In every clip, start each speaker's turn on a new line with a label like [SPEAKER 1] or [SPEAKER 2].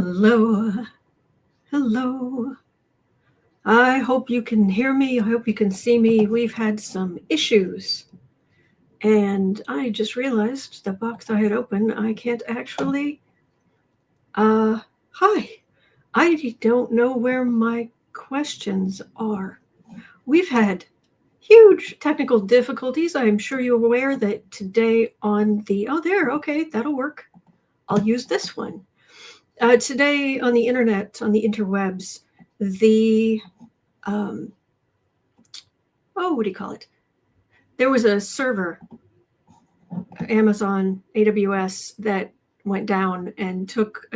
[SPEAKER 1] Hello. Hello. I hope you can hear me. I hope you can see me. We've had some issues. And I just realized the box I had opened, I can't actually. Hi. I don't know where my questions are. We've had huge technical difficulties. I'm sure you're aware that today on the. Oh, there. Okay, that'll work. I'll use this one. Today on the internet, on the interwebs, the what do you call it? There was a server, Amazon AWS, that went down and took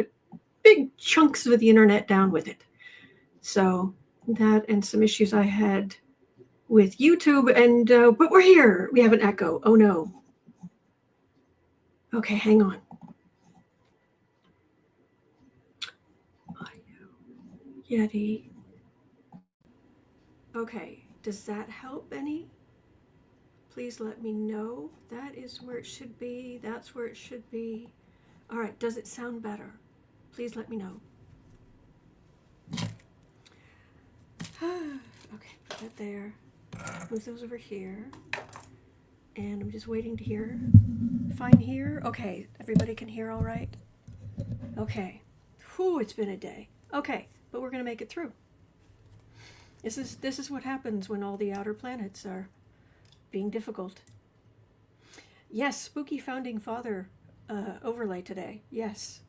[SPEAKER 1] big chunks of the internet down with it. So that and some issues I had with YouTube, and but we're here. We have an echo. Oh no. Okay, hang on. Yeti. Okay, does that help any? Please let me know. That is where it should be. That's where it should be. All right, does it sound better? Please let me know. Okay, put that there. Move those over here. And I'm just waiting to hear. Fine here? Okay, everybody can hear all right? Okay. Whew, it's been a day. Okay, but we're going to make it through. This is what happens when all the outer planets are being difficult. Yes, spooky founding father overlay today. Yes.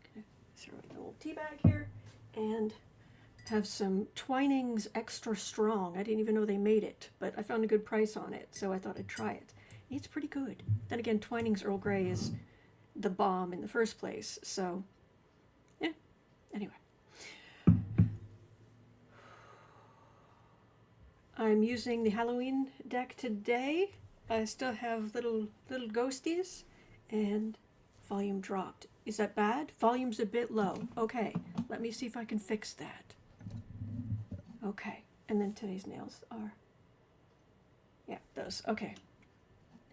[SPEAKER 1] Okay, throw in a little tea bag here and have some Twinings Extra Strong. I didn't even know they made it, but I found a good price on it, so I thought I'd try it. It's pretty good. Then again, Twinings Earl Grey is the bomb in the first place, so yeah. Anyway. I'm using the Halloween deck today. I still have little ghosties, and volume dropped. Is that bad? Volume's a bit low. Okay, let me see if I can fix that. Okay, and then today's nails are, yeah, those. Okay.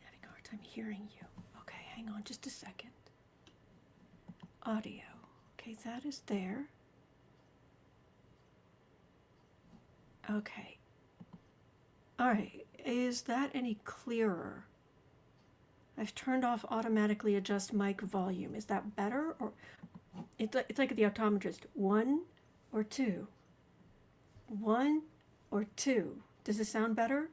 [SPEAKER 1] Having a hard time hearing you. Okay, hang on just a second. Audio. Okay, that is there. Okay. All right, is that any clearer? I've turned off automatically adjust mic volume. Is that better? Or it's like the optometrist. 1 or 2? 1 or 2? Does it sound better?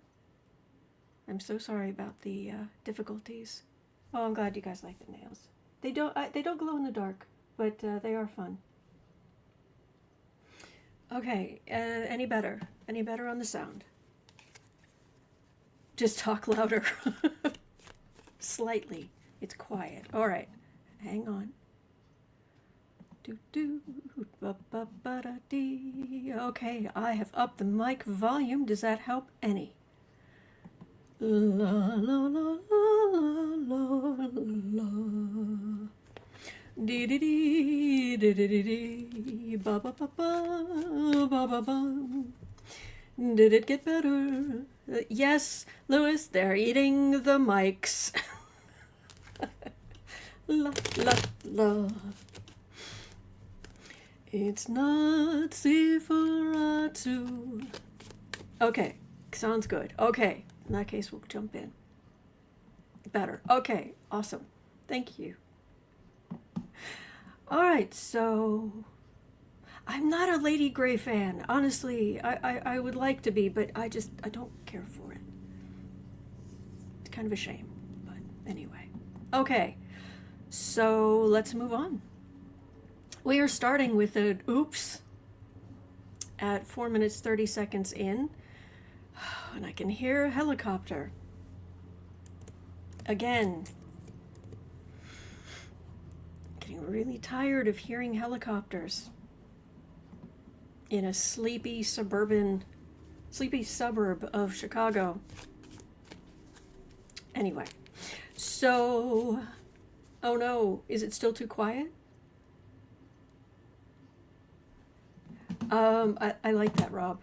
[SPEAKER 1] I'm so sorry about the difficulties. Oh, I'm glad you guys like the nails. They don't glow in the dark, but they are fun. Okay, any better? Any better on the sound? Just talk louder. Slightly. It's quiet. All right. Hang on. Okay, I have upped the mic volume. Does that help any? La la la la la la. Dee dee dee dee dee dee ba ba ba ba ba ba ba. Did it get better? Yes, Louis, they're eating the mics. La la la. It's not safe for two. Okay, sounds good. Okay, in that case, we'll jump in. Better. Okay, awesome. Thank you. All right, so I'm not a Lady Grey fan. Honestly, I would like to be, but I don't care for it. It's kind of a shame, but anyway. Okay, so let's move on. We are starting with an oops at 4 minutes 30 seconds in, and I can hear a helicopter. Again. Getting really tired of hearing helicopters in a sleepy suburb of Chicago. Anyway, so, oh no, is it still too quiet? I like that, Rob.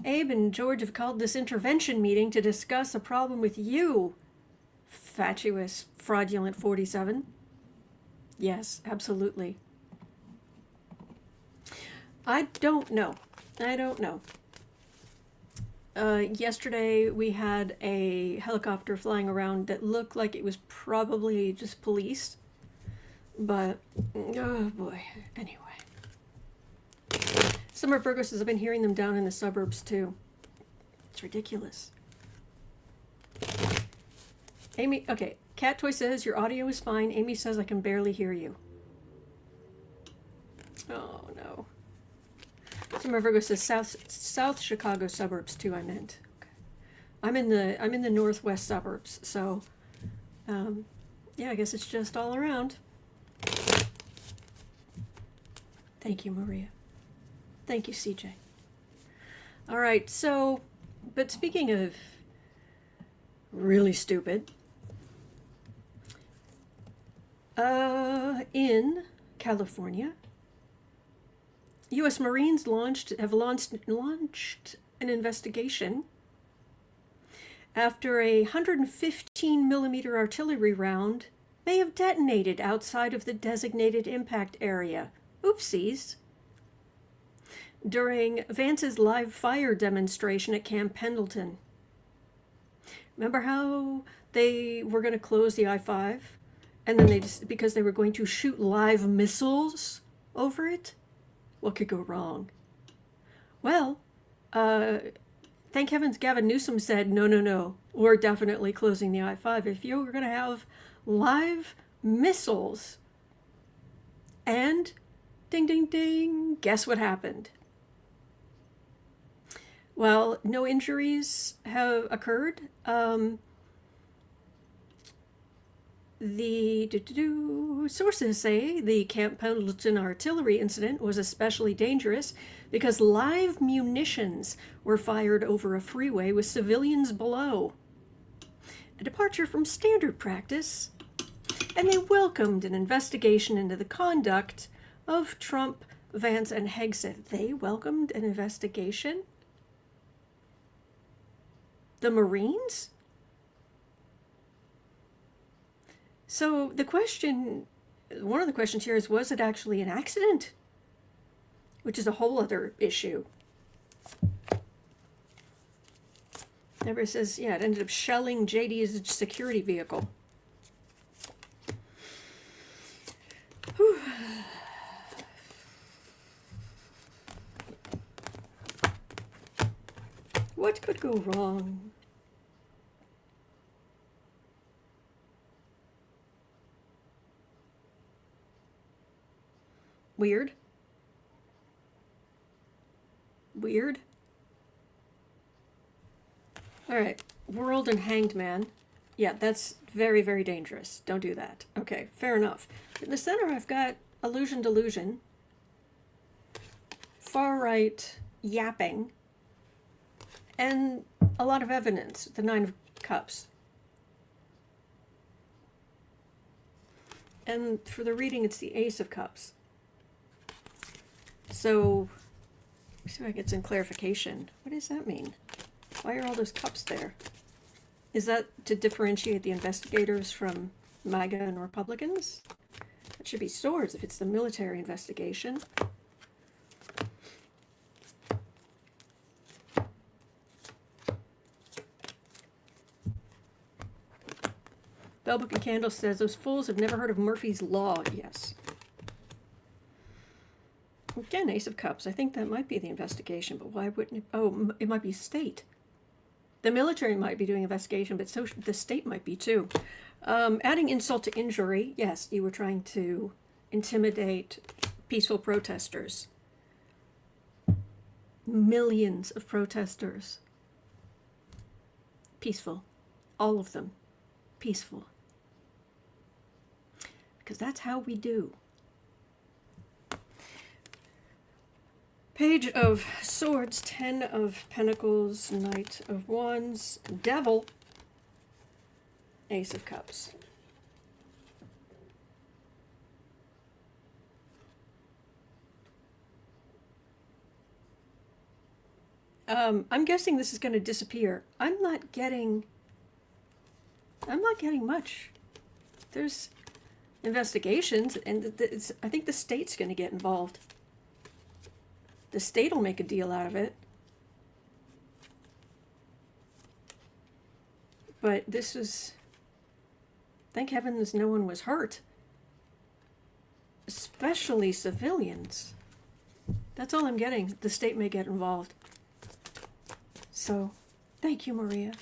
[SPEAKER 1] Abe and George have called this intervention meeting to discuss a problem with you, fatuous, fraudulent 47. Yes, absolutely. I don't know. I don't know. Yesterday we had a helicopter flying around that looked like it was probably just police. But, oh boy. Anyway. Summer Virgo says, I've been hearing them down in the suburbs too. It's ridiculous. Amy, okay. Cat Toy says, your audio is fine. Amy says, I can barely hear you. Oh no. Summer Virgo says, South Chicago suburbs too, I meant. Okay. I'm in the northwest suburbs, so yeah, I guess it's just all around. Thank you, Maria. Thank you, CJ. All right, so, but speaking of really stupid, in California, U.S. Marines have launched an investigation after a 115 millimeter artillery round may have detonated outside of the designated impact area. Oopsies. During Vance's live fire demonstration at Camp Pendleton. Remember how they were going to close the I-5? And then they just, because they were going to shoot live missiles over it? What could go wrong? Well, thank heavens Gavin Newsom said, no, we're definitely closing the I-5 if you're going to have live missiles. And ding, ding, ding, guess what happened? Well, no injuries have occurred. The sources say the Camp Pendleton artillery incident was especially dangerous because live munitions were fired over a freeway with civilians below. A departure from standard practice, and they welcomed an investigation into the conduct of Trump, Vance, and Hegseth. They welcomed an investigation? The Marines? So the question, one of the questions here is, was it actually an accident? Which is a whole other issue. Deborah says, yeah, it ended up shelling JD's security vehicle. Whew. What could go wrong? Weird. Weird. All right. World and Hanged Man. Yeah, that's very, very dangerous. Don't do that. Okay, fair enough. In the center, I've got Illusion Delusion. Far right yapping. And a lot of evidence. The Nine of Cups. And for the reading, it's the Ace of Cups. So, let's see if I get some clarification. What does that mean? Why are all those cups there? Is that to differentiate the investigators from MAGA and Republicans? It should be swords if it's the military investigation. Bellbook and Candle says, those fools have never heard of Murphy's Law. Yes. Again, Ace of Cups. I think that might be the investigation, but why wouldn't it? Oh, it might be state. The military might be doing investigation, but so the state might be too. Adding insult to injury. Yes, you were trying to intimidate peaceful protesters. Millions of protesters. Peaceful. All of them. Peaceful. Because that's how we do. Page of Swords, 10 of Pentacles, Knight of Wands, Devil, Ace of Cups. I'm guessing this is going to disappear. I'm not getting much. There's investigations, and I think the state's going to get involved. The state will make a deal out of it. But this is, thank heavens no one was hurt. Especially civilians. That's all I'm getting. The state may get involved. So, thank you, Maria.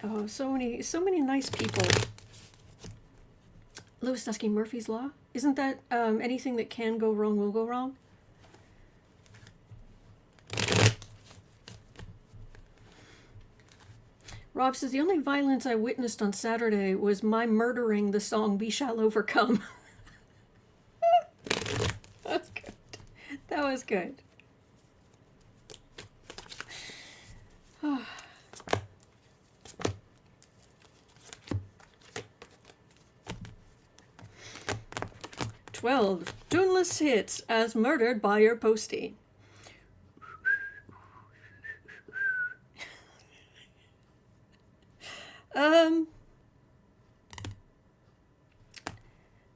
[SPEAKER 1] Oh, so many nice people. Louis Dusky Murphy's Law. Isn't that anything that can go wrong will go wrong? Rob says, the only violence I witnessed on Saturday was my murdering the song We Shall Overcome. That was good. That was good. Oh. 12 tuneless hits as murdered by your postie.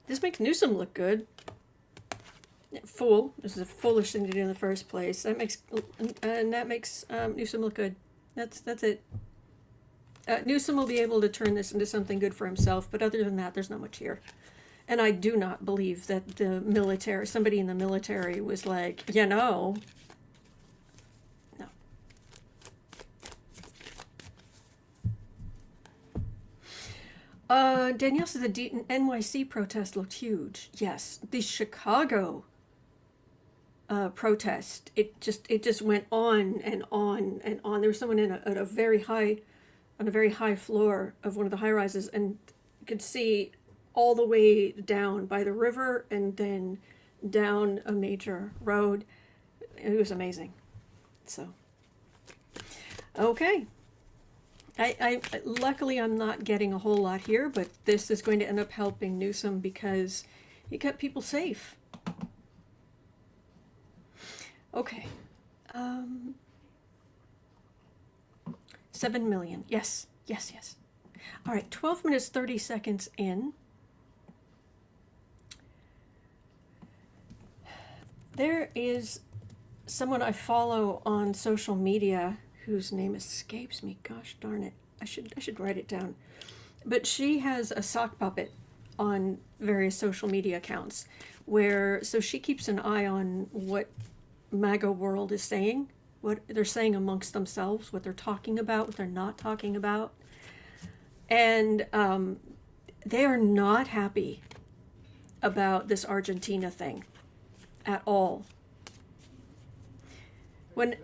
[SPEAKER 1] This makes Newsom look good. Fool. This is a foolish thing to do in the first place. That makes Newsom look good. That's it. Newsom will be able to turn this into something good for himself, but other than that, there's not much here. And I do not believe that the military, somebody in the military was like, you know, no. Danielle says the NYC protest looked huge. Yes, the Chicago protest, it just went on and on and on. There was someone on a very high floor of one of the high rises, and you could see all the way down by the river and then down a major road. It was amazing. So, okay. I luckily I'm not getting a whole lot here, but this is going to end up helping Newsom because he kept people safe. Okay. 7 million. Yes. All right, 12 minutes, 30 seconds in. There is someone I follow on social media whose name escapes me. Gosh darn it. I should write it down. But she has a sock puppet on various social media accounts so she keeps an eye on what MAGA world is saying, what they're saying amongst themselves, what they're talking about, what they're not talking about. And they are not happy about this Argentina thing at all. When,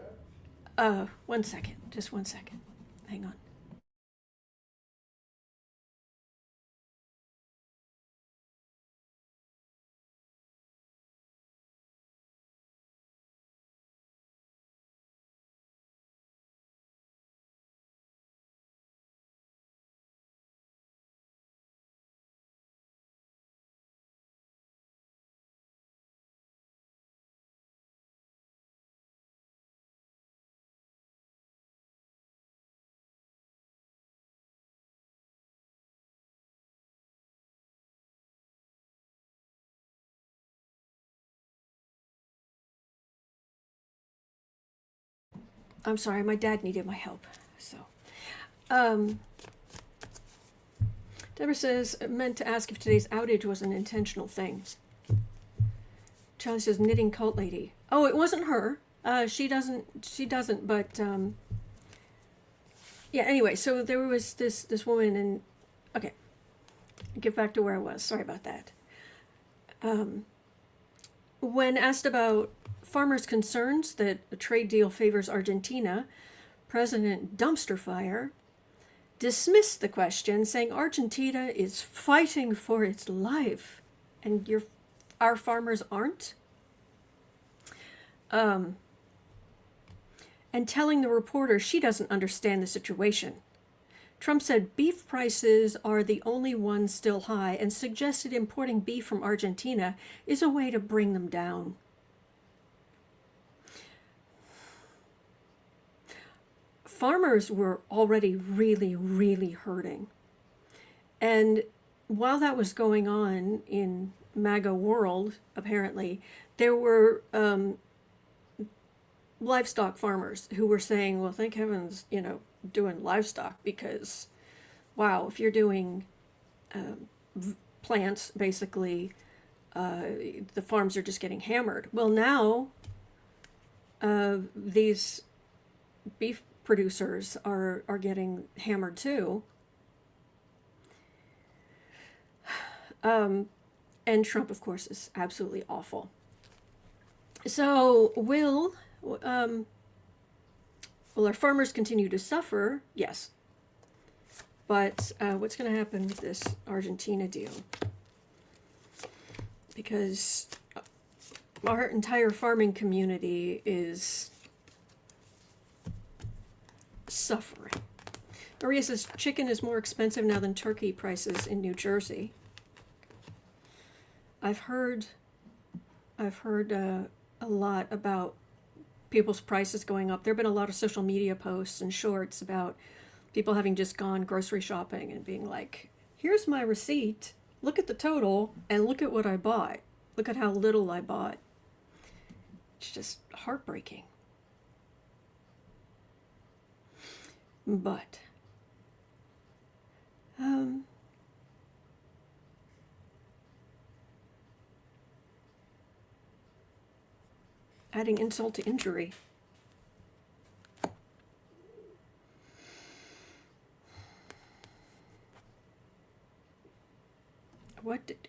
[SPEAKER 1] 1 second, just 1 second, hang on. I'm sorry, my dad needed my help. So, Deborah says, meant to ask if today's outage was an intentional thing. Charlie says, knitting cult lady. Oh, it wasn't her. She doesn't, but, yeah, anyway, so there was this woman, and, okay, get back to where I was. Sorry about that. When asked about farmers' concerns that a trade deal favors Argentina, President Dumpster Fire dismissed the question, saying Argentina is fighting for its life, and our farmers aren't. And telling the reporter she doesn't understand the situation. Trump said beef prices are the only ones still high and suggested importing beef from Argentina is a way to bring them down. Farmers were already really, really hurting. And while that was going on in MAGA world, apparently, there were livestock farmers who were saying, well, thank heavens, doing livestock, because, wow, if you're doing plants, basically, the farms are just getting hammered. Well, now these beef producers are getting hammered too. And Trump, of course, is absolutely awful. So will our farmers continue to suffer? Yes. But what's going to happen with this Argentina deal? Because our entire farming community is suffering. Maria says chicken is more expensive now than turkey prices in New Jersey. I've heard a lot about people's prices going up. There have been a lot of social media posts and shorts about people having just gone grocery shopping and being like, here's my receipt, look at the total, and look at what I bought. Look at how little I bought. It's just heartbreaking. But adding insult to injury. What did...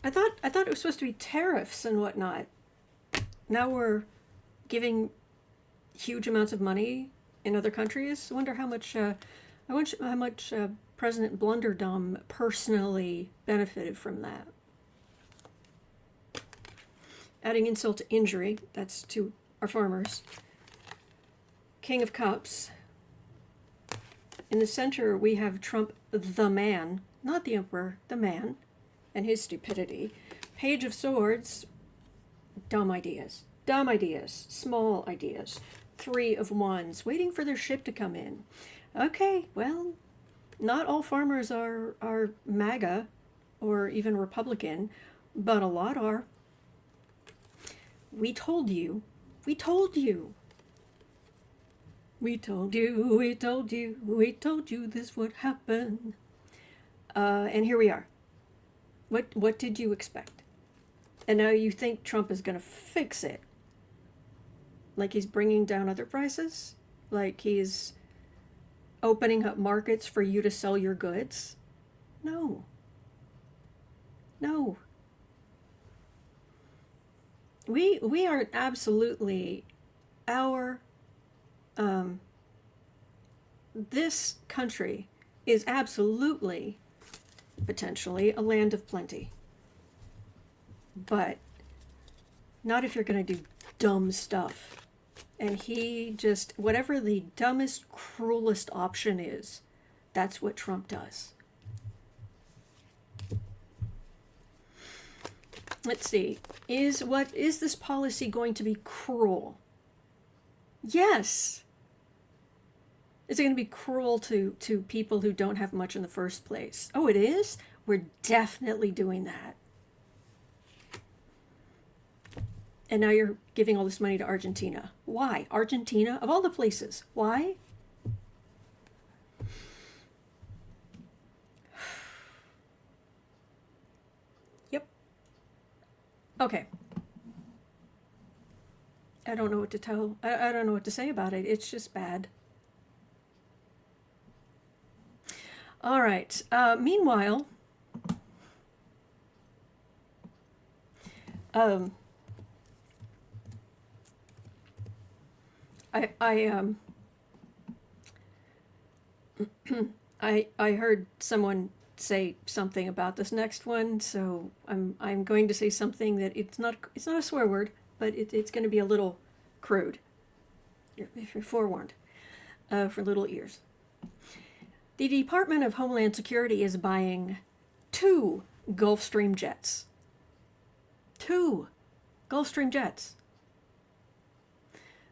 [SPEAKER 1] I thought it was supposed to be tariffs and whatnot. Now we're giving huge amounts of money in other countries. I wonder how much President Blunderdum personally benefited from that. Adding insult to injury, that's to our farmers. King of Cups. In the center, we have Trump the man, not the emperor, the man, and his stupidity. Page of Swords, dumb ideas, small ideas. Three of Wands, waiting for their ship to come in. Okay, well, not all farmers are MAGA or even Republican, but a lot are. We told you. We told you. We told you, we told you, we told you this would happen. And here we are. What did you expect? And now you think Trump is going to fix it. Like he's bringing down other prices? Like he's opening up markets for you to sell your goods? No. No. We are absolutely this country is absolutely, potentially, a land of plenty. But not if you're going to do dumb stuff. And he just, whatever the dumbest, cruelest option is, that's what Trump does. Let's see. Is this policy going to be cruel? Yes. Is it going to be cruel to people who don't have much in the first place? Oh, it is? We're definitely doing that. And now you're giving all this money to Argentina. Why? Argentina? Of all the places. Why? Yep. Okay. I don't know what to tell. I don't know what to say about it. It's just bad. All right. Meanwhile, I heard someone say something about this next one, so I'm going to say something that it's not a swear word, but it's going to be a little crude. If you're forewarned, for little ears. The Department of Homeland Security is buying 2 Gulfstream jets. 2 Gulfstream jets.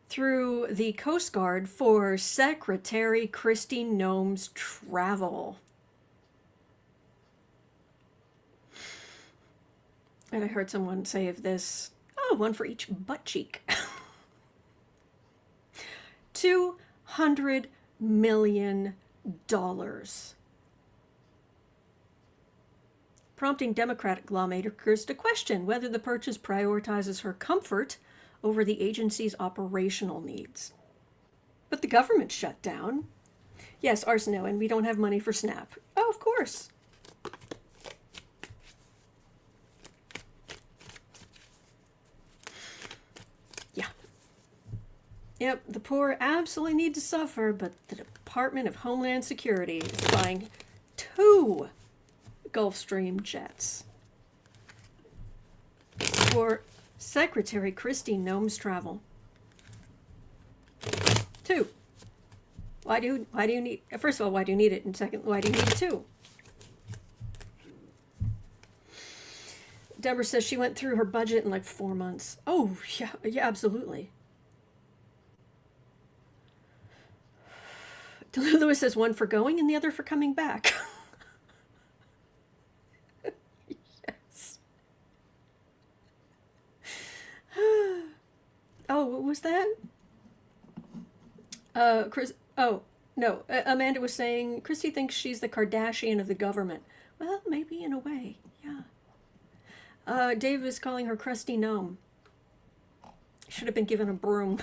[SPEAKER 1] Through the Coast Guard for Secretary Kristi Noem's travel. And I heard someone say of this, oh, one for each butt cheek. $200 million. Prompting Democratic lawmakers to question whether the purchase prioritizes her comfort over the agency's operational needs. But the government shut down. Yes, Arsenal, and we don't have money for SNAP. Oh, of course. Yeah. Yep, the poor absolutely need to suffer, but the Department of Homeland Security is buying 2 Gulfstream jets for Secretary Kristi Noem's travel. 2. Why do you need? First of all, why do you need it? And second, why do you need 2? Deborah says she went through her budget in like 4 months. Oh yeah, absolutely. Lewis says one for going and the other for coming back. Yes. Oh, what was that? Chris. Oh no, Amanda was saying Kristi thinks she's the Kardashian of the government. Well, maybe in a way, yeah. Dave is calling her Kristi Noem. Should have been given a broom.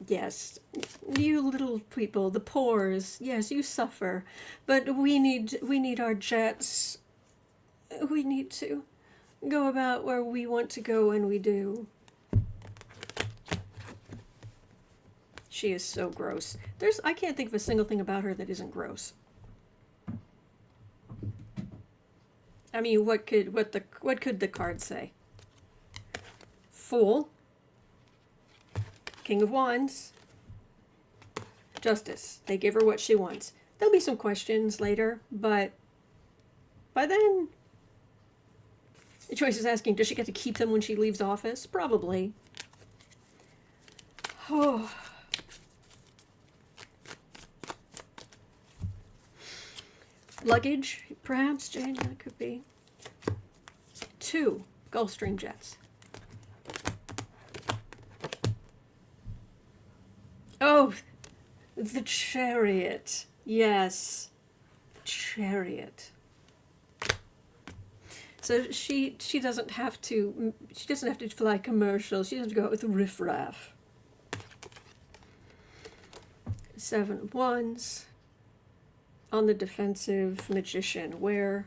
[SPEAKER 1] Yes, you little people, the poors, yes, you suffer, but we need our jets. We need to go about where we want to go, and we do. She is so gross. I can't think of a single thing about her that isn't gross. I mean, what could the card say? Fool. King of Wands. Justice. They give her what she wants. There'll be some questions later, but by then, Joyce is asking, does she get to keep them when she leaves office? Probably. Oh. Luggage, perhaps, Jane, that could be. 2 Gulfstream jets. Oh, the Chariot. Yes, Chariot. So she doesn't have to fly commercial. She doesn't have to go out with the riffraff. 7 of Wands. On the defensive, Magician, where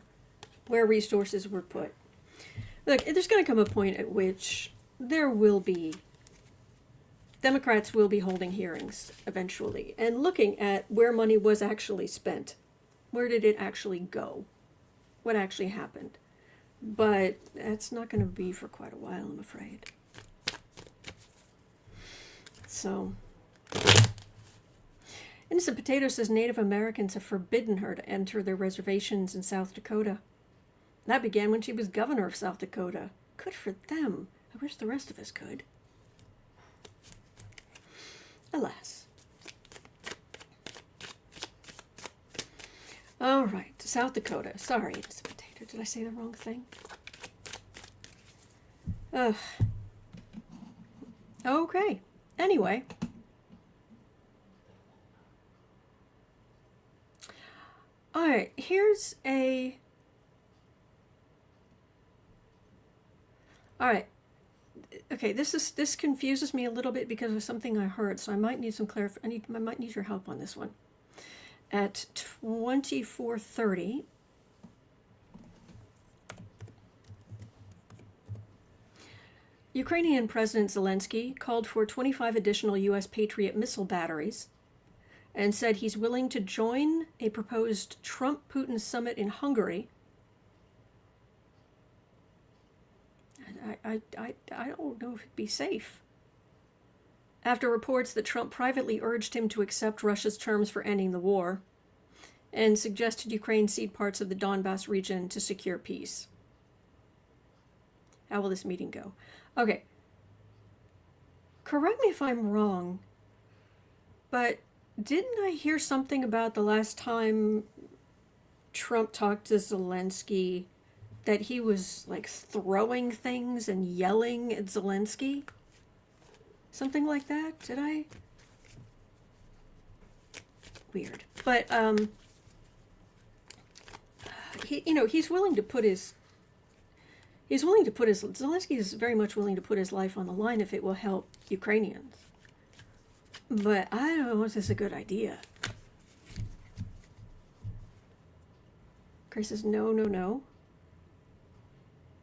[SPEAKER 1] resources were put. Look, there's going to come a point at which Democrats will be holding hearings eventually and looking at where money was actually spent. Where did it actually go? What actually happened? But that's not going to be for quite a while, I'm afraid. So, Innocent Potato says Native Americans have forbidden her to enter their reservations in South Dakota. That began when she was governor of South Dakota. Good for them. I wish the rest of us could. Alas. All right, South Dakota. Sorry, Innocent Potato. Did I say the wrong thing? Ugh. Okay. Anyway. All right, here's a... All right. Okay, this confuses me a little bit because of something I heard, so I might need some I might need your help on this one. At 24:30, Ukrainian President Zelenskyy called for 25 additional U.S. Patriot missile batteries and said he's willing to join a proposed Trump-Putin summit in Hungary. I don't know if it'd be safe. After reports that Trump privately urged him to accept Russia's terms for ending the war and suggested Ukraine cede parts of the Donbas region to secure peace. How will this meeting go? Okay. Correct me if I'm wrong, but Didn't I hear something about the last time Trump talked to Zelenskyy that he was like throwing things and yelling at Zelenskyy? Something like that? Did I? Weird. But he's willing to put his Zelenskyy is very much willing to put his life on the line if it will help Ukrainians. But I don't know if this is a good idea. Chris says no, no, no.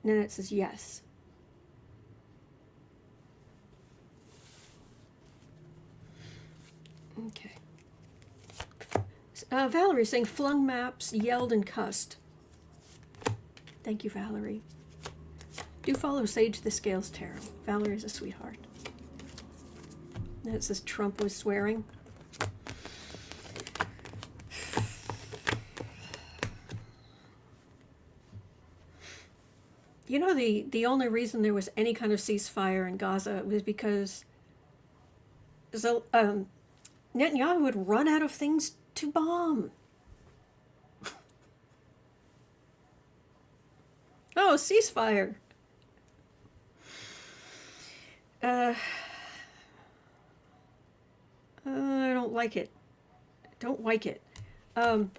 [SPEAKER 1] Nanette says yes. Okay. Valerie's saying flung maps, yelled and cussed. Thank you, Valerie. Do follow Sage the Scales Tarot. Valerie's a sweetheart. And it says Trump was swearing. You know, the only reason there was any kind of ceasefire in Gaza was because Netanyahu would run out of things to bomb. Oh, ceasefire. I don't like it. Don't like it. Okay,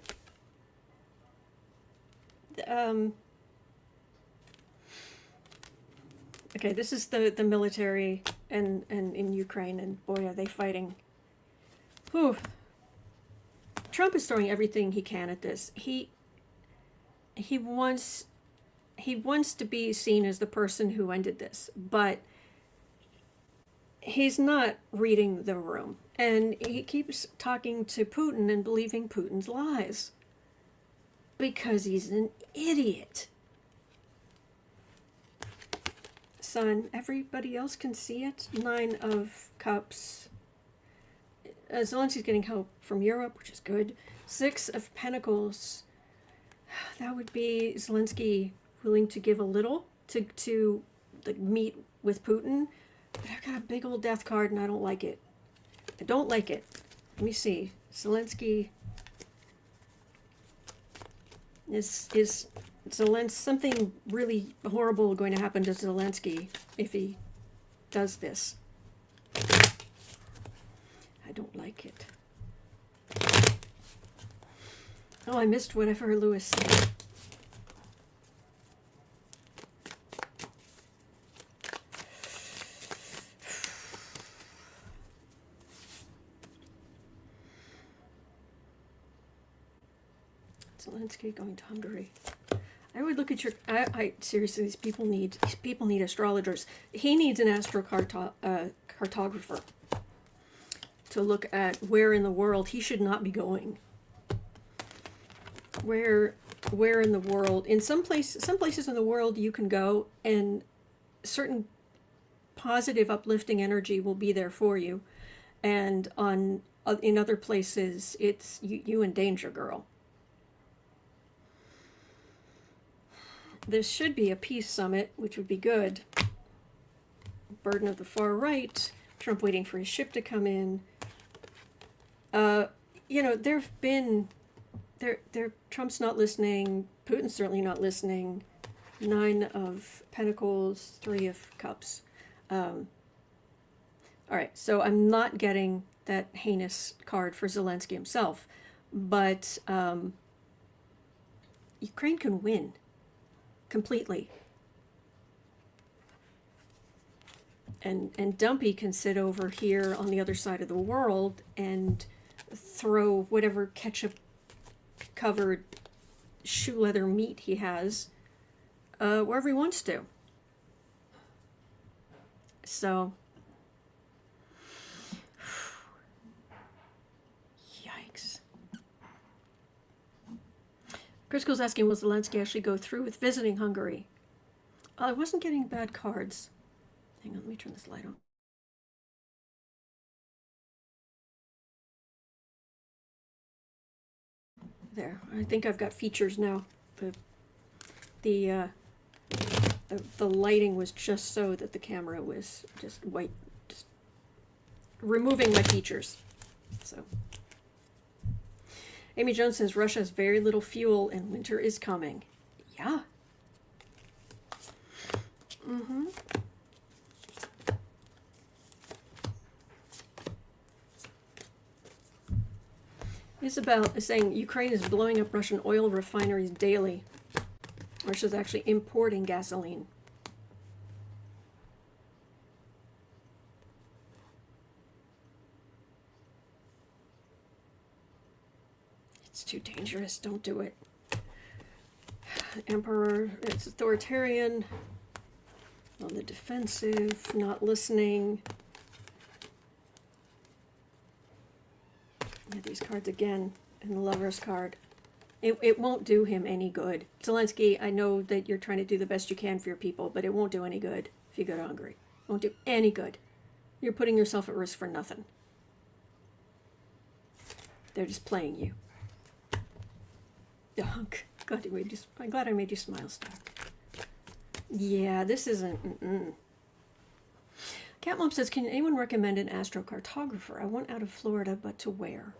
[SPEAKER 1] this is the military and in Ukraine, and boy, are they fighting. Whew. Trump is throwing everything he can at this. He wants to be seen as the person who ended this, but he's not reading the room. And he keeps talking to Putin and believing Putin's lies. Because he's an idiot. Son, everybody else can see it. 9 of Cups. Zelensky's getting help from Europe, which is good. 6 of Pentacles. That would be Zelenskyy willing to give a little to meet with Putin. But I've got a big old death card and I don't like it. I don't like it. Let me see. Zelenskyy is something really horrible going to happen to Zelenskyy if he does this. I don't like it. Oh, I missed whatever Lewis said. Zelenskyy going to Hungary. I would look at your. I seriously, these people need astrologers. He needs an cartographer to look at where in the world he should not be going. Where in the world? In some places in the world you can go, and certain positive, uplifting energy will be there for you, and in other places it's you in danger, girl. There should be a peace summit, which would be good. Burden of the far right. Trump waiting for his ship to come in. There've been Trump's not listening. Putin's certainly not listening. 9 of Pentacles, 3 of Cups. All right, so I'm not getting that heinous card for Zelenskyy himself, but Ukraine can win. Completely. And Dumpy can sit over here on the other side of the world and throw whatever ketchup-covered shoe leather meat he has wherever he wants to. So, yikes. Crisco's asking, will Zelenskyy actually go through with visiting Hungary? I wasn't getting bad cards. Hang on, let me turn this light on. There, I think I've got features now. The lighting was just so that the camera was just white, just removing my features. So, Amy Jones says Russia has very little fuel and winter is coming. Yeah. Mm-hmm. Isabel is saying Ukraine is blowing up Russian oil refineries daily. Russia's actually importing gasoline. It's too dangerous. Don't do it. Emperor, it's authoritarian, on the defensive, not listening. Yeah, these cards again, and the Lover's card. It won't do him any good. Zelenskyy, I know that you're trying to do the best you can for your people, but it won't do any good if you go to Hungary. It won't do any good. You're putting yourself at risk for nothing. They're just playing you. Oh, God, I'm glad I made you smile, Star. Yeah, this isn't... Catmom says, can anyone recommend an astrocartographer? I want out of Florida, but to where?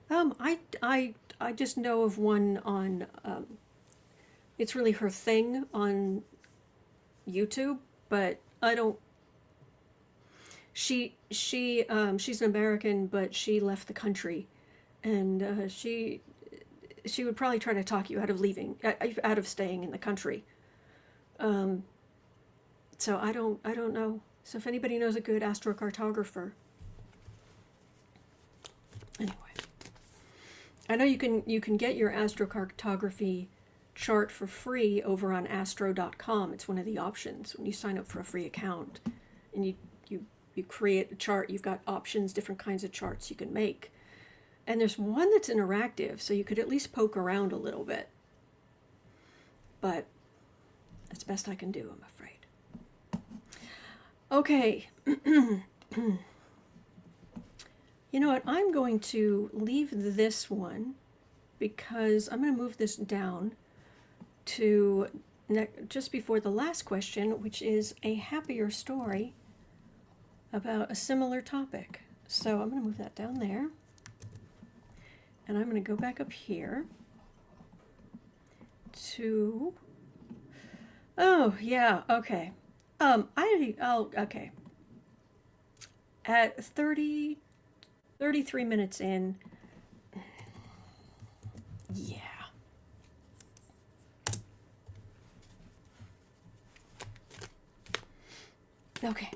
[SPEAKER 1] I just know of one on, it's really her thing on YouTube, but I don't, she's an American, but she left the country, and she would probably try to talk you out of leaving, out of staying in the country. So I don't know. So if anybody knows a good astrocartographer. Anyway. I know you can get your astrocartography chart for free over on astro.com. It's one of the options when you sign up for a free account. And you create a chart. You've got options, different kinds of charts you can make. And there's one that's interactive, so you could at least poke around a little bit. But that's the best I can do, I'm afraid. Okay. You know what? I'm going to leave this one because I'm going to move this down to just before the last question, which is a happier story about a similar topic. So I'm going to move that down there. And I'm going to go back up here to... Oh, yeah, okay. Okay. At 33 minutes in. Yeah. Okay.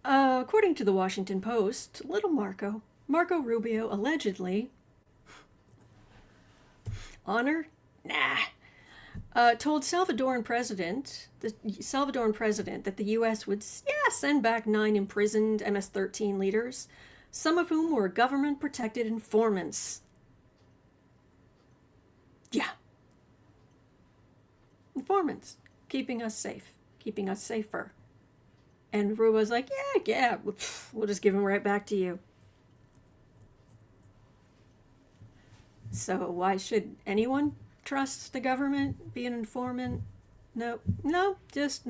[SPEAKER 1] According to the Washington Post, little Marco Rubio allegedly honor? Nah. Told Salvadoran President that the U.S. would, send back 9 imprisoned MS-13 leaders, some of whom were government-protected informants. Yeah. Informants. Keeping us safe. Keeping us safer. And Rubio's like, yeah, we'll just give them right back to you. So why should anyone trust the government, be an informant? No, just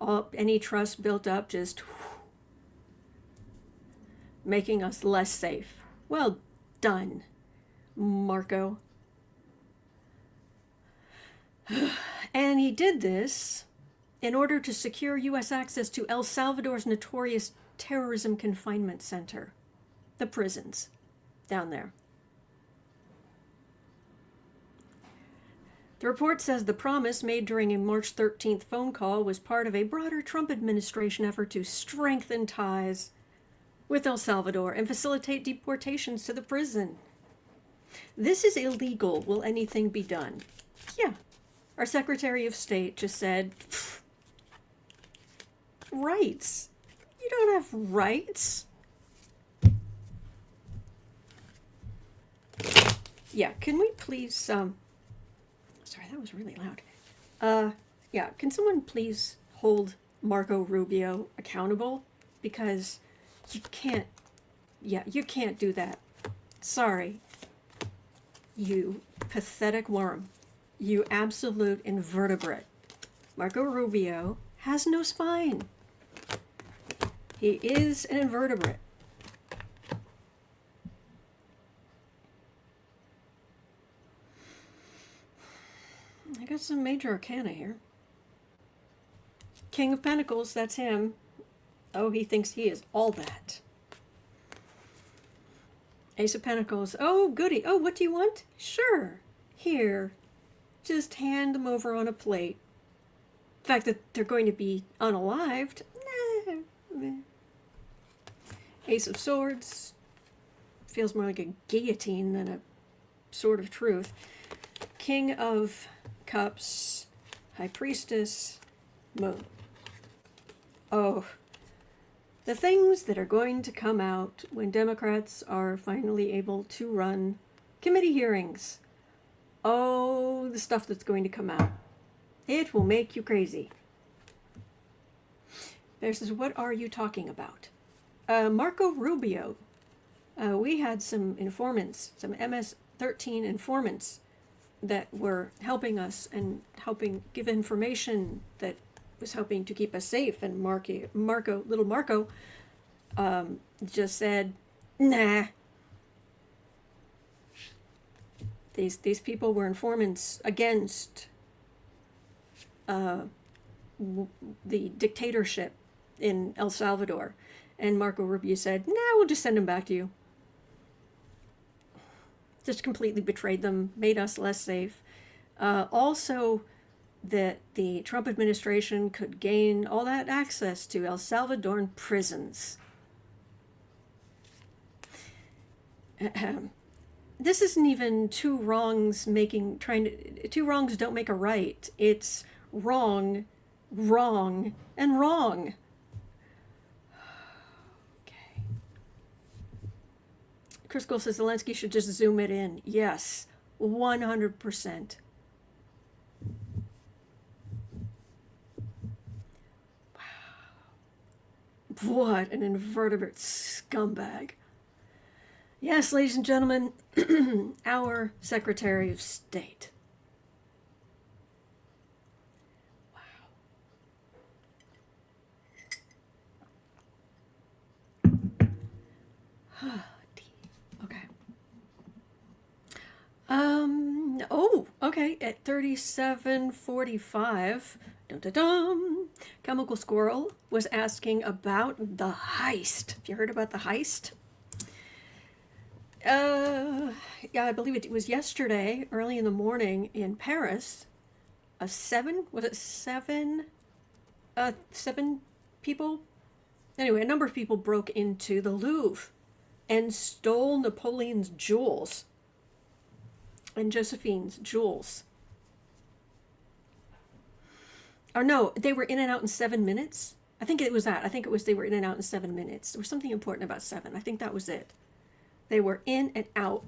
[SPEAKER 1] all any trust built up, just making us less safe. Well done, Marco. And he did this in order to secure U.S. access to El Salvador's notorious Terrorism Confinement Center, the prisons down there. The report says the promise made during a March 13th phone call was part of a broader Trump administration effort to strengthen ties with El Salvador and facilitate deportations to the prison. This is illegal. Will anything be done? Yeah. Our Secretary of State just said, rights. You don't have rights. Yeah, can we please, sorry, that was really loud. Yeah, can someone please hold Marco Rubio accountable? Because you can't do that. Sorry. You pathetic worm. You absolute invertebrate. Marco Rubio has no spine. He is an invertebrate. I got some major arcana here. King of Pentacles, that's him. Oh, he thinks he is all that. Ace of Pentacles. Oh, goody. Oh, what do you want? Sure. Here. Just hand them over on a plate. The fact that they're going to be unalived. Nah. Ace of Swords. Feels more like a guillotine than a sword of truth. King of Cups. High Priestess. Moon. Oh. The things that are going to come out when Democrats are finally able to run committee hearings. Oh, the stuff that's going to come out. It will make you crazy. Bear says, what are you talking about? Marco Rubio. We had some informants, some MS-13 informants that were helping us and helping give information that was helping to keep us safe, and little Marco, just said, nah. These people were informants against the dictatorship in El Salvador, and Marco Rubio said, nah, we'll just send them back to you. Just completely betrayed them, made us less safe. Also, that the Trump administration could gain all that access to El Salvadoran prisons. This isn't even two wrongs two wrongs don't make a right. It's wrong, wrong, and wrong. Okay. Chris Cole says Zelenskyy should just zoom it in. Yes, 100%. What an invertebrate scumbag. Yes, ladies and gentlemen, our Secretary of State. Wow. Okay. Okay, at 37:45, dum-da-dum, Chemical Squirrel was asking about the heist. Have you heard about the heist? Yeah, I believe it was yesterday, early in the morning in Paris. Seven people? Anyway, a number of people broke into the Louvre and stole Napoleon's jewels and Josephine's jewels. Or no, they were in and out in 7 minutes. I think it was that. I think it was they were in and out in 7 minutes. There was something important about 7. I think that was it. They were in and out.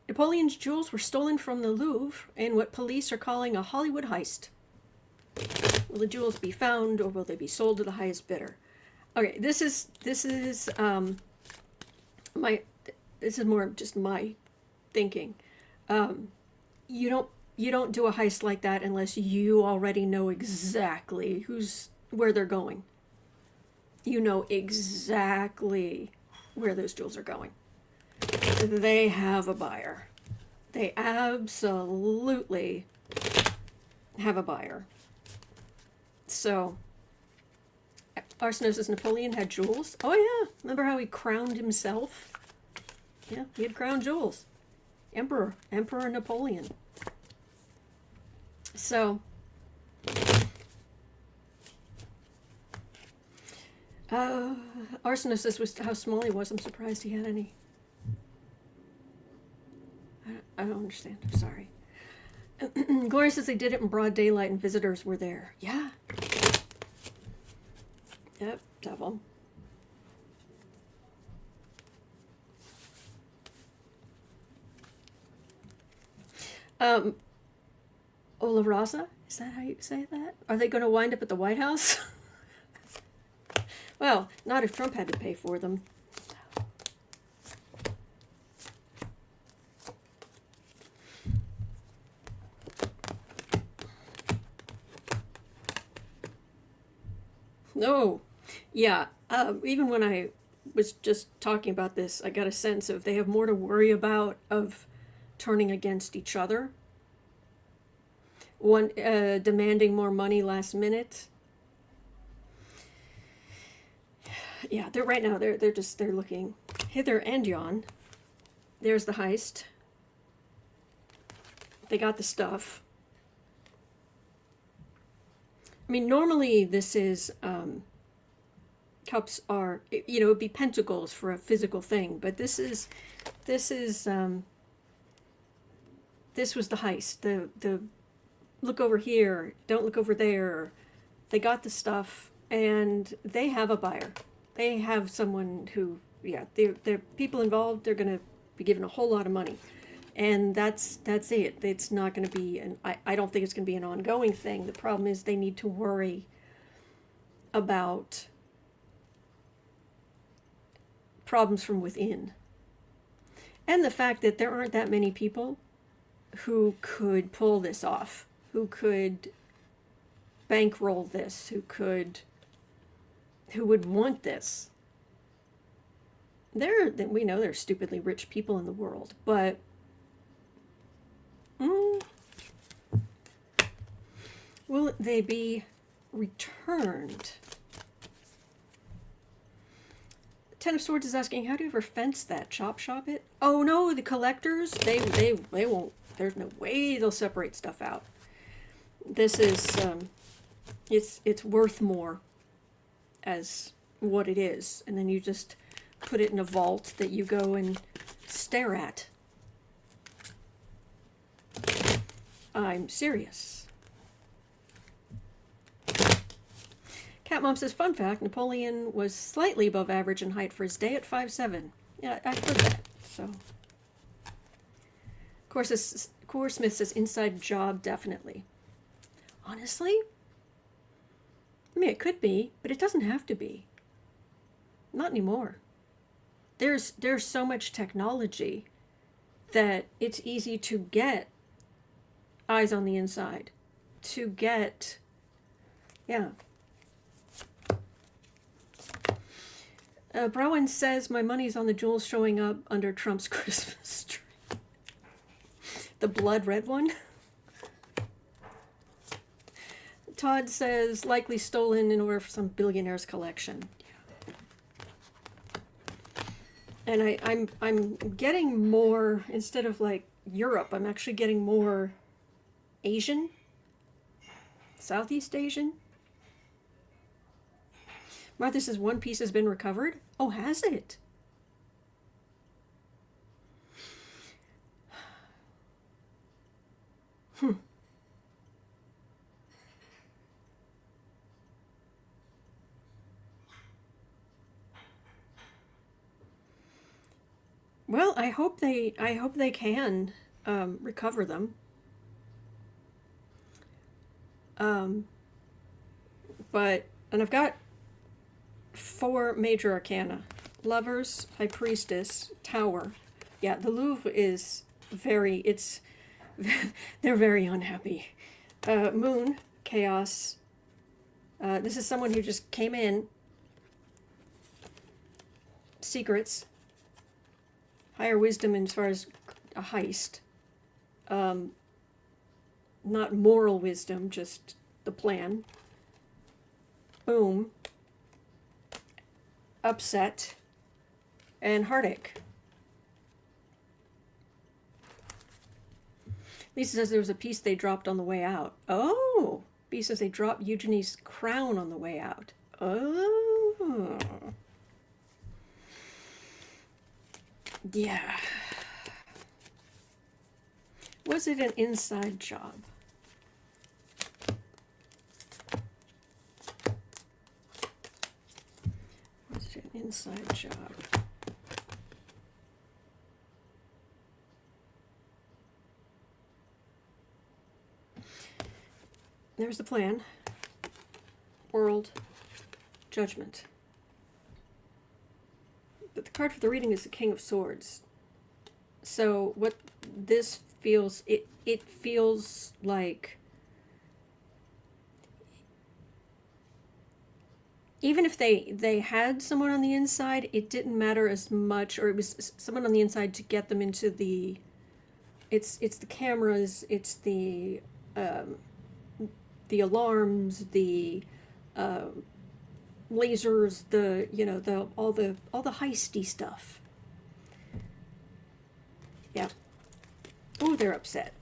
[SPEAKER 1] Napoleon's jewels were stolen from the Louvre in what police are calling a Hollywood heist. Will the jewels be found, or will they be sold to the highest bidder? Okay, this is more just my thinking. You don't do a heist like that unless you already know exactly where they're going. You know exactly where those jewels are going. They have a buyer. They absolutely have a buyer. So, Arsenault says Napoleon had jewels. Oh yeah, remember how he crowned himself? Yeah, he had crown jewels. Emperor Napoleon. So, Arsenault says how small he was. I'm surprised he had any. I don't understand. I'm sorry. Gloria says they did it in broad daylight and visitors were there. Yeah. Yep, devil. Ola Raza? Is that how you say that? Are they going to wind up at the White House? Well, not if Trump had to pay for them. No. Yeah, even when I was just talking about this, I got a sense of they have more to worry about of turning against each other. One demanding more money last minute. Yeah, they're right now they're looking hither and yon. There's the heist. They got the stuff. I mean, normally this is cups are, you know, it'd be pentacles for a physical thing, but this was the heist. The look over here, don't look over there. They got the stuff, and they have a buyer. They have someone who, yeah, they're people involved. They're going to be given a whole lot of money, and that's it. It's not going to be, and I don't think it's going to be an ongoing thing. The problem is they need to worry about problems from within, and the fact that there aren't that many people who could pull this off, who could bankroll this, who would want this. We know there are stupidly rich people in the world, but will they be returned? Ten of Swords is asking, how do you ever fence that? Chop shop it? Oh no, the collectors, they won't. There's no way they'll separate stuff out. This is it's worth more as what it is, and then you just put it in a vault that you go and stare at. I'm serious. Cat Mom says, fun fact, Napoleon was slightly above average in height for his day at 5'7". Yeah, I've heard that. So, Core Smith says, inside job, definitely. Honestly, I mean, it could be, but it doesn't have to be. Not anymore. There's so much technology that it's easy to get eyes on the inside. To get, yeah. Browen says, my money's on the jewels showing up under Trump's Christmas tree. The blood red one. Todd says, likely stolen in order for some billionaire's collection. And I'm getting more, instead of like Europe, I'm actually getting more Asian, Southeast Asian. Martha says, one piece has been recovered. Oh, has it? Well, I hope they can recover them. And I've got 4 major arcana: Lovers, High Priestess, Tower. Yeah, the Louvre is they're very unhappy. Moon, Chaos. This is someone who just came in. Secrets. Higher wisdom as far as a heist. Not moral wisdom, just the plan. Boom. Upset. And heartache. Lisa says there was a piece they dropped on the way out. Oh! B says they dropped Eugenie's crown on the way out. Oh. Yeah. Was it an inside job? Was it an inside job? There's the plan. World. Judgment. But the card for the reading is the King of Swords. So what this feels, it feels like even if they had someone on the inside, it didn't matter as much, or it was someone on the inside to get them into the, it's the cameras, it's the alarms, the lasers, the, you know, the all the heisty stuff. Yeah. Oh, they're upset.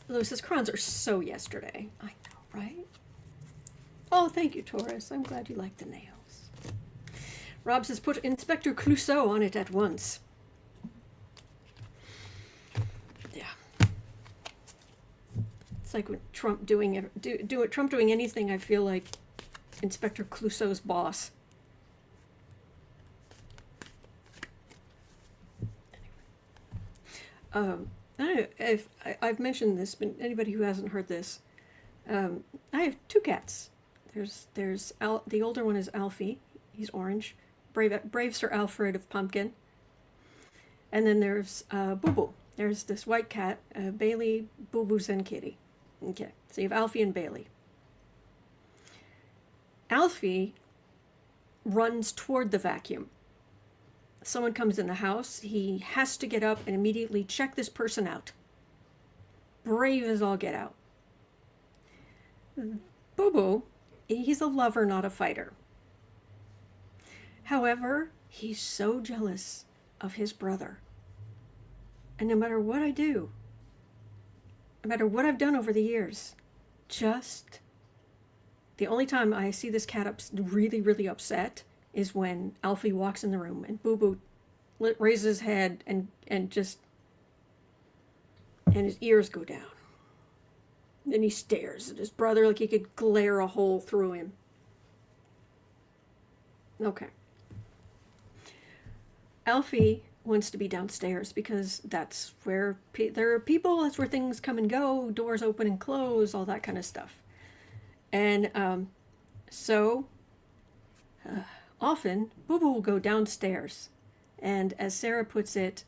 [SPEAKER 1] Lewis says crowns are so yesterday. I know, right? Oh, thank you, Taurus. I'm glad you like the nails. Rob says put Inspector Clouseau on it at once. Yeah. It's like when Trump doing Trump doing anything, I feel like Inspector Clouseau's boss. I don't know if I've mentioned this, but anybody who hasn't heard this, I have two cats. There's the older one is Alfie. He's orange, brave Sir Alfred of Pumpkin. And then there's Boo Boo. There's this white cat, Bailey, Boo Boo, Zen Kitty. Okay, so you have Alfie and Bailey. Alfie runs toward the vacuum. Someone comes in the house, he has to get up and immediately check this person out. Brave as all get out. Boo Boo, he's a lover, not a fighter. However, he's so jealous of his brother. And no matter what I do, no matter what I've done over the years, just the only time I see this cat really, really upset is when Alfie walks in the room and Boo Boo raises his head and his ears go down. Then he stares at his brother like he could glare a hole through him. Okay. Alfie wants to be downstairs because that's where there are people, that's where things come and go, doors open and close, all that kind of stuff. And often Boo Boo will go downstairs, and as Sarah puts it,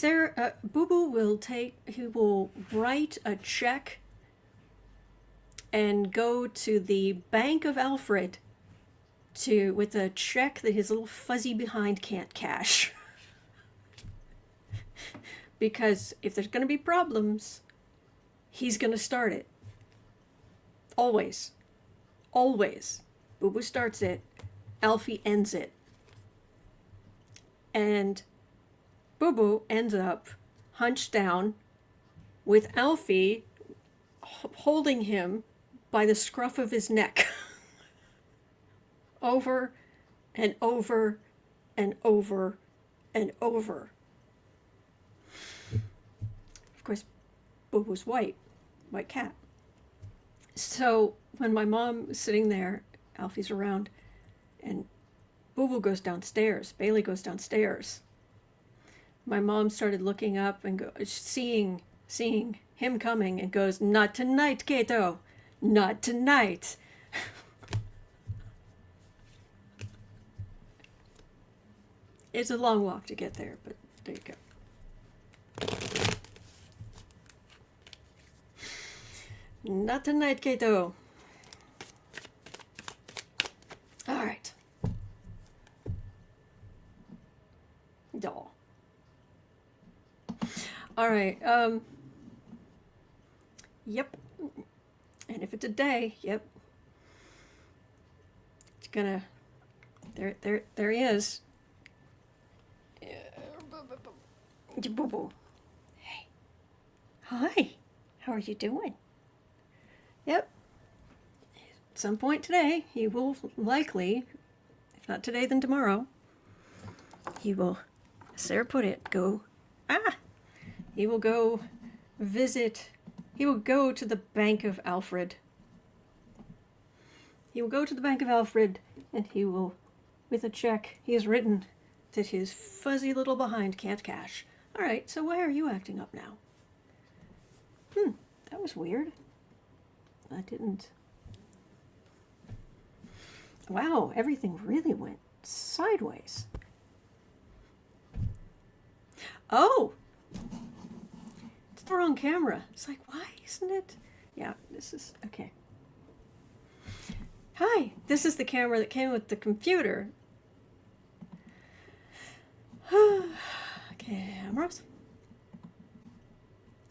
[SPEAKER 1] Boo Boo will write a check and go to the Bank of Alfred with a check that his little fuzzy behind can't cash. Because if there's going to be problems, he's going to start it. Always. Always. Boo Boo starts it. Alfie ends it. And Boo Boo ends up hunched down with Alfie holding him by the scruff of his neck. Over and over and over and over. Of course, Boo Boo's white cat. So when my mom is sitting there, Alfie's around, and Boo Boo goes downstairs, Bailey goes downstairs. My mom started looking up and seeing him coming, and goes, "Not tonight, Kato, not tonight." It's a long walk to get there, but there you go. Not tonight, Kato. All right. Doll. All right. Yep. And if it's a day, yep. It's gonna. There he is. Boo Boo. Hey. Hi. How are you doing? Yep. At some point today, he will likely, if not today, then tomorrow, he will, as Sarah put it, he will go visit, he will go to the Bank of Alfred. He will go to the Bank of Alfred, and he will, with a check he has written that his fuzzy little behind can't cash. All right, so why are you acting up now? That was weird. I didn't. Wow, everything really went sideways. Oh! It's the wrong camera. It's like, why isn't it? Yeah, this is, okay. Hi, this is the camera that came with the computer. Cameras.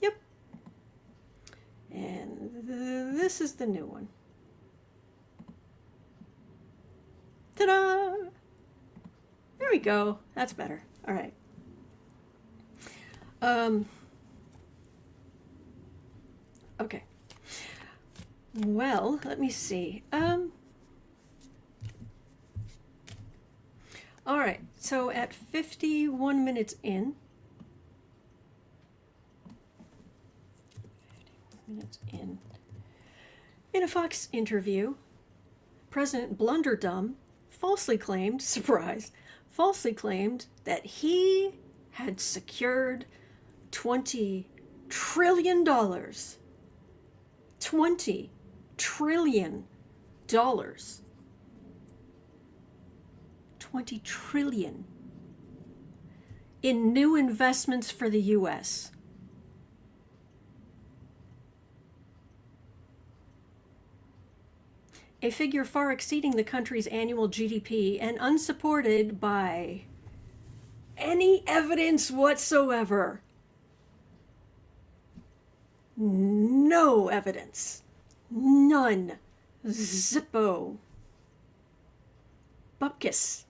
[SPEAKER 1] Yep. And this is the new one. Ta-da! There we go. That's better. All right. Okay. Well, let me see. All right. So at 51 minutes in, in a Fox interview, President Blunderdum falsely claimed, surprise, falsely claimed that he had secured $20 trillion. $20 trillion. $20 trillion in new investments for the U.S. A figure far exceeding the country's annual GDP and unsupported by any evidence whatsoever. No evidence. None. Zippo. Bupkis.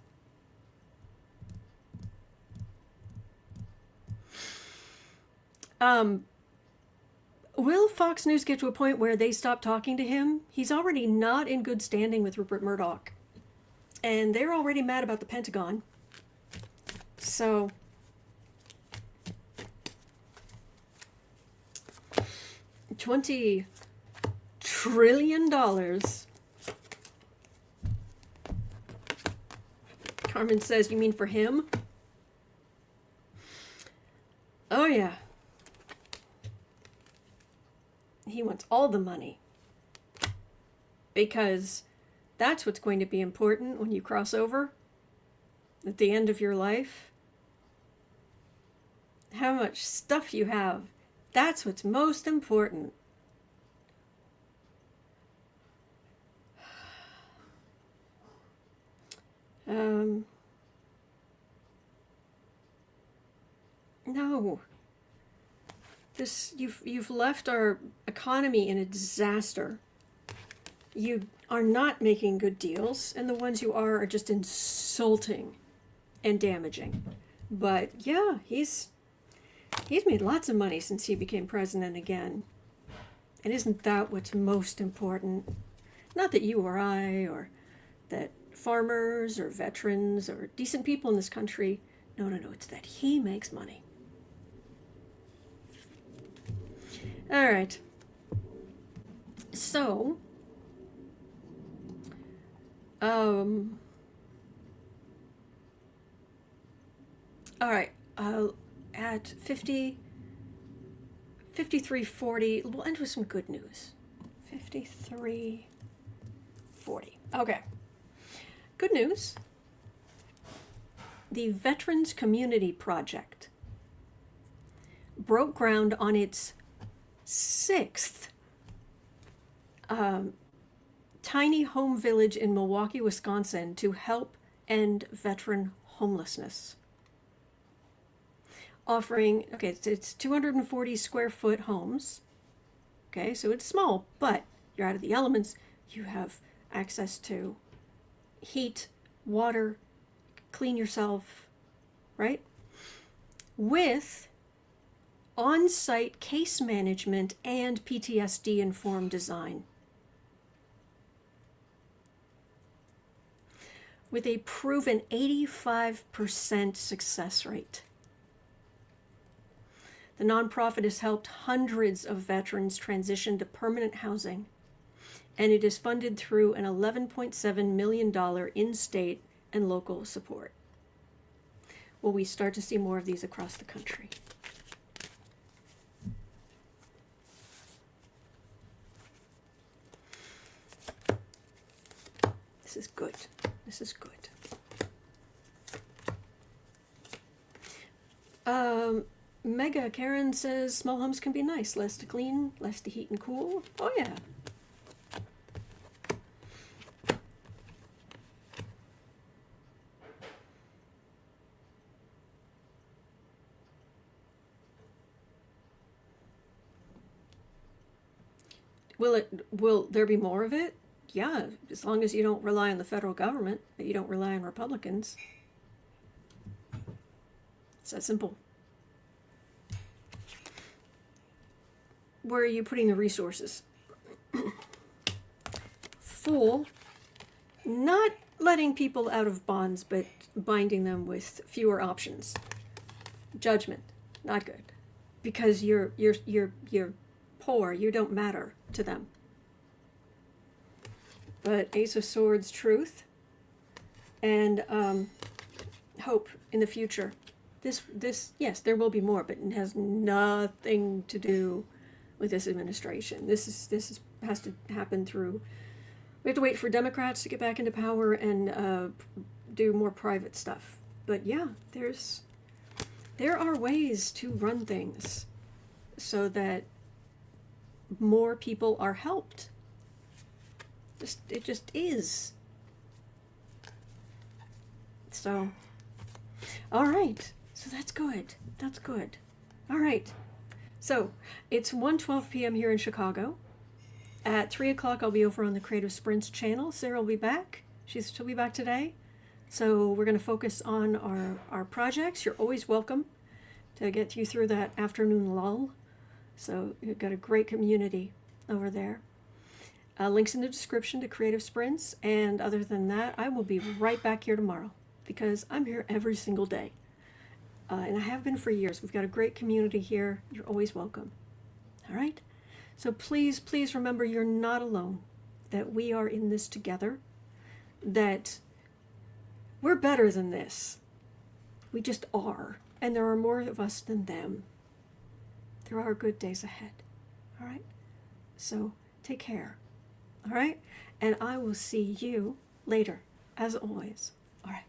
[SPEAKER 1] Will Fox News get to a point where they stop talking to him? He's already not in good standing with Rupert Murdoch. And they're already mad about the Pentagon. So $20 trillion. Carmen says, you mean for him? Oh yeah. He wants all the money. Because that's what's going to be important when you cross over at the end of your life. How much stuff you have. That's what's most important. No. You've left our economy in a disaster. You are not making good deals, and the ones you are just insulting and damaging. But yeah, he's made lots of money since he became president again. And isn't that what's most important? Not that you or I, or that farmers or veterans or decent people in this country. No, it's that he makes money. All right. So, all right. At 53:40, we'll end with some good news. 53:40. Okay. Good news. The Veterans Community Project broke ground on its 6th tiny home village in Milwaukee, Wisconsin to help end veteran homelessness. Offering, okay, it's 240 square foot homes. Okay, so it's small, but you're out of the elements. You have access to heat, water, clean yourself, right? With on-site case management and PTSD-informed design. With a proven 85% success rate. The nonprofit has helped hundreds of veterans transition to permanent housing, and it is funded through an $11.7 million in-state and local support. Will we start to see more of these across the country? This is good. This is good. Mega Karen says small homes can be nice. Less to clean, less to heat and cool. Oh yeah. Will there be more of it? Yeah, as long as you don't rely on the federal government, that you don't rely on Republicans. It's that simple. Where are you putting the resources? Full, not letting people out of bonds, but binding them with fewer options. Judgment, not good, because you're poor. You don't matter to them. But Ace of Swords, truth, and hope in the future. This yes, there will be more, but it has nothing to do with this administration. This has to happen through. We have to wait for Democrats to get back into power and do more private stuff. But yeah, there are ways to run things so that more people are helped. It just is. So, all right. So that's good. That's good. All right. So it's 1:12 p.m. here in Chicago. At 3 o'clock, I'll be over on the Creative Sprints channel. Sarah will be back. She'll be back today. So we're going to focus on our projects. You're always welcome to get you through that afternoon lull. So you've got a great community over there. Links in the description to Creative Sprints. And other than that, I will be right back here tomorrow because I'm here every single day. And I have been for years. We've got a great community here. You're always welcome. All right? So please, please remember you're not alone, that we are in this together, that we're better than this. We just are. And there are more of us than them. There are good days ahead. All right? So take care. All right? And I will see you later, as always. All right.